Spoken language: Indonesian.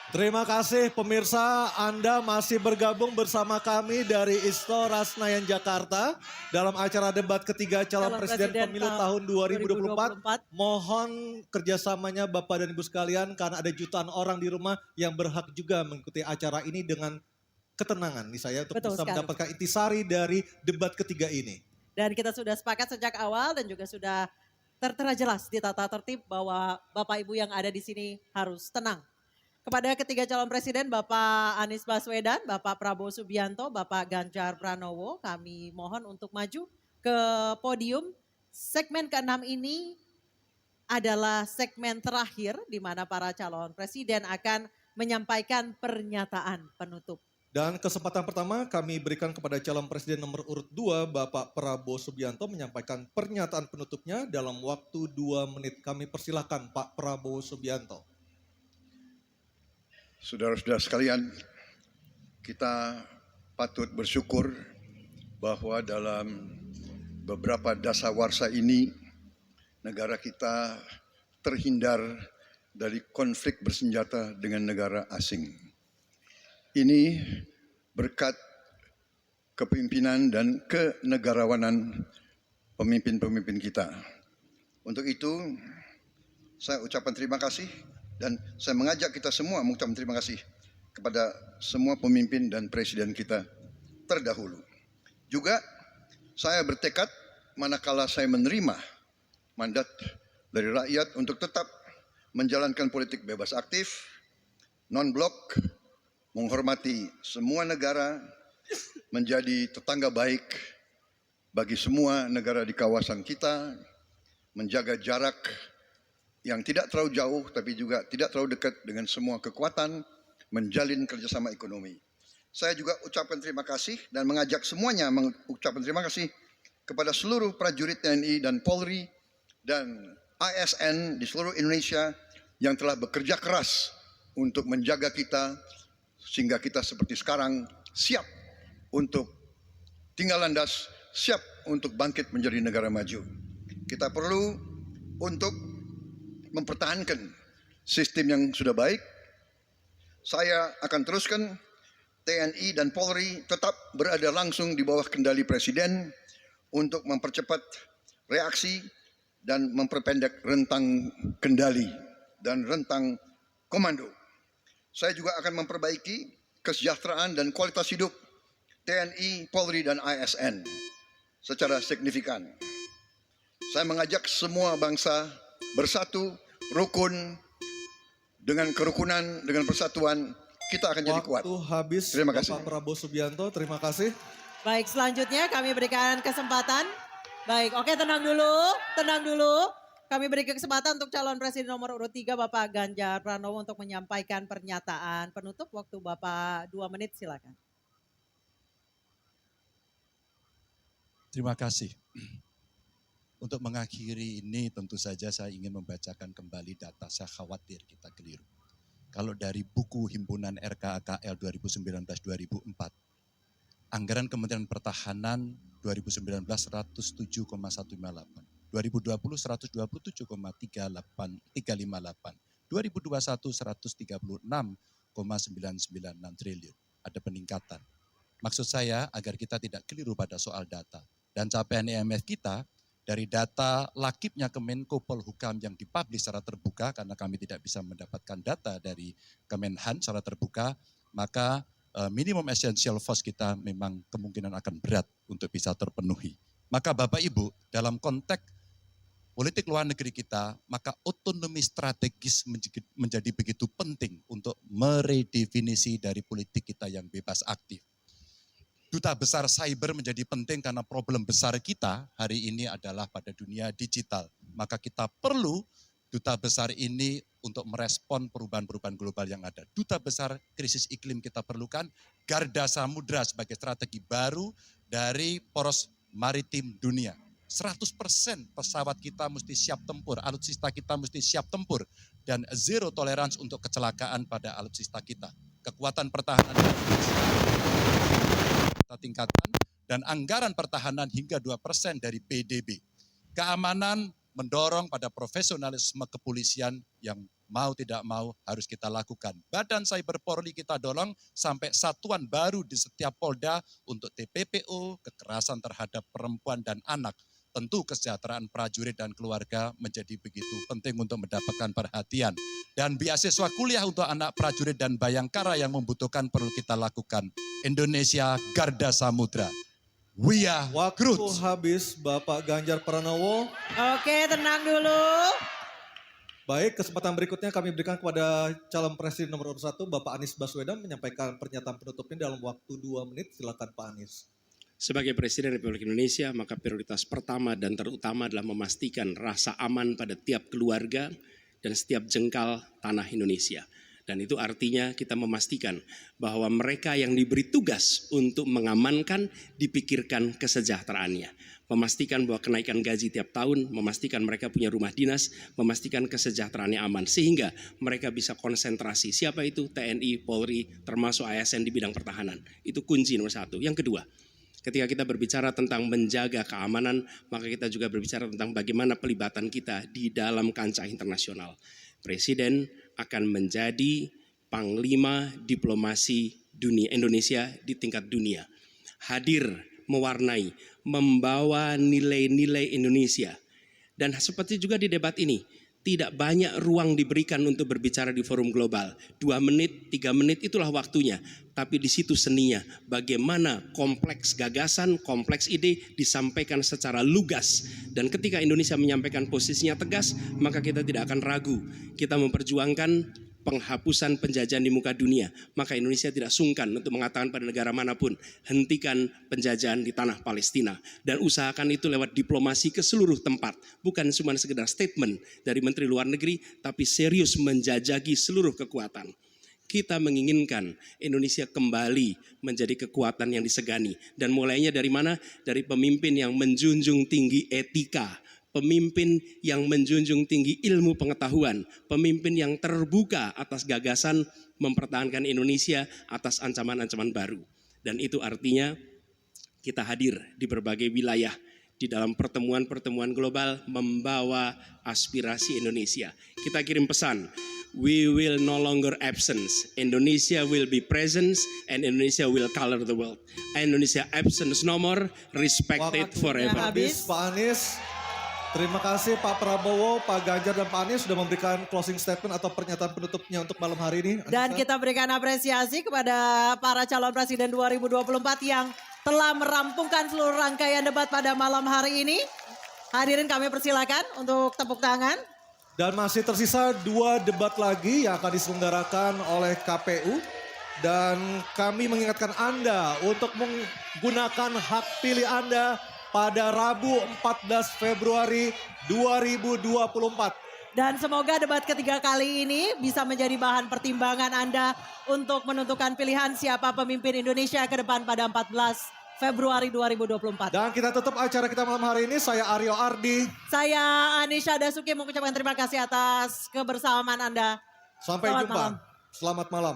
Terima kasih pemirsa, Anda masih bergabung bersama kami dari Istora Senayan Jakarta dalam acara debat ketiga calon presiden pemilu tahun 2024. Mohon kerjasamanya Bapak dan Ibu sekalian karena ada jutaan orang di rumah yang berhak juga mengikuti acara ini dengan ketenangan nih saya untuk bisa mendapatkan intisari dari debat ketiga ini. Dan kita sudah sepakat sejak awal dan juga sudah tertera jelas di tata tertib bahwa Bapak Ibu yang ada di sini harus tenang. Kepada ketiga calon presiden Bapak Anies Baswedan, Bapak Prabowo Subianto, Bapak Ganjar Pranowo, kami mohon untuk maju ke podium. Segmen ke-6 ini adalah segmen terakhir di mana para calon presiden akan menyampaikan pernyataan penutup. Dan kesempatan pertama kami berikan kepada calon presiden nomor urut 2 Bapak Prabowo Subianto menyampaikan pernyataan penutupnya dalam waktu 2 menit. Kami persilahkan Pak Prabowo Subianto. Saudara-saudara sekalian, kita patut bersyukur bahwa dalam beberapa dasawarsa ini negara kita terhindar dari konflik bersenjata dengan negara asing. Ini berkat kepemimpinan dan kenegarawanan pemimpin-pemimpin kita. Untuk itu, saya ucapkan terima kasih dan saya mengajak kita semua mengucapkan terima kasih kepada semua pemimpin dan presiden kita terdahulu. Juga saya bertekad manakala saya menerima mandat dari rakyat untuk tetap menjalankan politik bebas aktif, non-blok, menghormati semua negara, menjadi tetangga baik bagi semua negara di kawasan kita, menjaga jarak yang tidak terlalu jauh tapi juga tidak terlalu dekat dengan semua kekuatan, menjalin kerjasama ekonomi. Saya juga ucapkan terima kasih dan mengajak semuanya mengucapkan terima kasih kepada seluruh prajurit TNI dan Polri dan ASN di seluruh Indonesia yang telah bekerja keras untuk menjaga kita sehingga kita seperti sekarang siap untuk tinggal landas, siap untuk bangkit menjadi negara maju. Kita perlu untuk mempertahankan sistem yang sudah baik. Saya akan teruskan TNI dan Polri tetap berada langsung di bawah kendali Presiden untuk mempercepat reaksi dan memperpendek rentang kendali dan rentang komando. Saya juga akan memperbaiki kesejahteraan dan kualitas hidup TNI, Polri, dan ASN secara signifikan. Saya mengajak semua bangsa bersatu, rukun, dengan kerukunan, dengan persatuan, kita akan jadi kuat. Waktu habis. Terima kasih. Bapak Prabowo Subianto, terima kasih. Baik, selanjutnya kami berikan kesempatan. Baik, oke tenang dulu, tenang dulu. Kami beri kesempatan untuk calon presiden nomor urut 3 Bapak Ganjar Pranowo untuk menyampaikan pernyataan penutup. Waktu Bapak 2 menit silakan. Terima kasih. Untuk mengakhiri ini tentu saja saya ingin membacakan kembali data, saya khawatir kita keliru. Kalau dari buku himpunan RKAKL 2019-2004, anggaran Kementerian Pertahanan 2019 107,158, 2020 127,358, 2021 136,996 triliun. Ada peningkatan. Maksud saya agar kita tidak keliru pada soal data. Dan capaian IMF kita dari data lakibnya Kemenko Polhukam yang dipublish secara terbuka, karena kami tidak bisa mendapatkan data dari Kemenhan secara terbuka, maka minimum essential force kita memang kemungkinan akan berat untuk bisa terpenuhi. Maka Bapak Ibu, dalam konteks politik luar negeri kita, maka otonomi strategis menjadi begitu penting untuk meredefinisi dari politik kita yang bebas aktif. Duta besar cyber menjadi penting karena problem besar kita hari ini adalah pada dunia digital. Maka kita perlu duta besar ini untuk merespon perubahan-perubahan global yang ada. Duta besar krisis iklim kita perlukan, garda samudra sebagai strategi baru dari poros maritim dunia. 100% pesawat kita mesti siap tempur, alutsista kita mesti siap tempur, dan zero tolerance untuk kecelakaan pada alutsista kita. Kekuatan pertahanan kita tingkatkan, dan anggaran pertahanan hingga 2% dari PDB. Keamanan mendorong pada profesionalisme kepolisian yang mau tidak mau harus kita lakukan. Badan Cyber Polri kita dorong sampai satuan baru di setiap Polda untuk TPPO, kekerasan terhadap perempuan dan anak. Tentu kesejahteraan prajurit dan keluarga menjadi begitu penting untuk mendapatkan perhatian. Dan beasiswa kuliah untuk anak prajurit dan bayangkara yang membutuhkan perlu kita lakukan. Indonesia Garda Samudra. We are Waktu Groot. habis Bapak Ganjar Pranowo. Oke, tenang dulu. Baik, kesempatan berikutnya kami berikan kepada calon presiden nomor urut 1 Bapak Anies Baswedan menyampaikan pernyataan penutupnya dalam waktu 2 menit. Silakan Pak Anies. Sebagai Presiden Republik Indonesia, maka prioritas pertama dan terutama adalah memastikan rasa aman pada tiap keluarga dan setiap jengkal tanah Indonesia. Dan itu artinya kita memastikan bahwa mereka yang diberi tugas untuk mengamankan dipikirkan kesejahteraannya. Memastikan bahwa kenaikan gaji tiap tahun, memastikan mereka punya rumah dinas, memastikan kesejahteraannya aman. Sehingga mereka bisa konsentrasi. Siapa itu? TNI, Polri, termasuk ASN di bidang pertahanan. Itu kunci nomor 1. Yang kedua, ketika kita berbicara tentang menjaga keamanan, maka kita juga berbicara tentang bagaimana pelibatan kita di dalam kancah internasional. Presiden akan menjadi panglima diplomasi dunia Indonesia di tingkat dunia. Hadir, mewarnai, membawa nilai-nilai Indonesia. Dan seperti juga di debat ini, tidak banyak ruang diberikan untuk berbicara di forum global. 2 menit, 3 menit itulah waktunya. Tapi di situ seninya, bagaimana kompleks gagasan, kompleks ide disampaikan secara lugas. Dan ketika Indonesia menyampaikan posisinya tegas, maka kita tidak akan ragu. Kita memperjuangkan penghapusan penjajahan di muka dunia. Maka Indonesia tidak sungkan untuk mengatakan pada negara manapun, hentikan penjajahan di tanah Palestina. Dan usahakan itu lewat diplomasi ke seluruh tempat. Bukan cuma sekedar statement dari Menteri Luar Negeri, tapi serius menjajaki seluruh kekuatan. Kita menginginkan Indonesia kembali menjadi kekuatan yang disegani. Dan mulainya dari mana? Dari pemimpin yang menjunjung tinggi etika, pemimpin yang menjunjung tinggi ilmu pengetahuan, pemimpin yang terbuka atas gagasan mempertahankan Indonesia atas ancaman-ancaman baru. Dan itu artinya kita hadir di berbagai wilayah di dalam pertemuan-pertemuan global membawa aspirasi Indonesia. Kita kirim pesan, we will no longer absence. Indonesia will be presence and Indonesia will color the world. Indonesia absence no more, respected forever. Habis Pak Anies. Terima kasih Pak Prabowo, Pak Ganjar dan Pak Anies sudah memberikan closing statement atau pernyataan penutupnya untuk malam hari ini. Dan kita berikan apresiasi kepada para calon presiden 2024 yang telah merampungkan seluruh rangkaian debat pada malam hari ini. Hadirin kami persilakan untuk tepuk tangan. Dan masih tersisa 2 debat lagi yang akan diselenggarakan oleh KPU. Dan kami mengingatkan Anda untuk menggunakan hak pilih Anda pada Rabu 14 Februari 2024. Dan semoga debat ketiga kali ini bisa menjadi bahan pertimbangan Anda untuk menentukan pilihan siapa pemimpin Indonesia ke depan pada 14 Februari 2024. Dan kita tutup acara kita malam hari ini. Saya Aryo Ardi. Saya Anisha Dasuki mengucapkan terima kasih atas kebersamaan Anda. Sampai Selamat jumpa. malam. Selamat malam.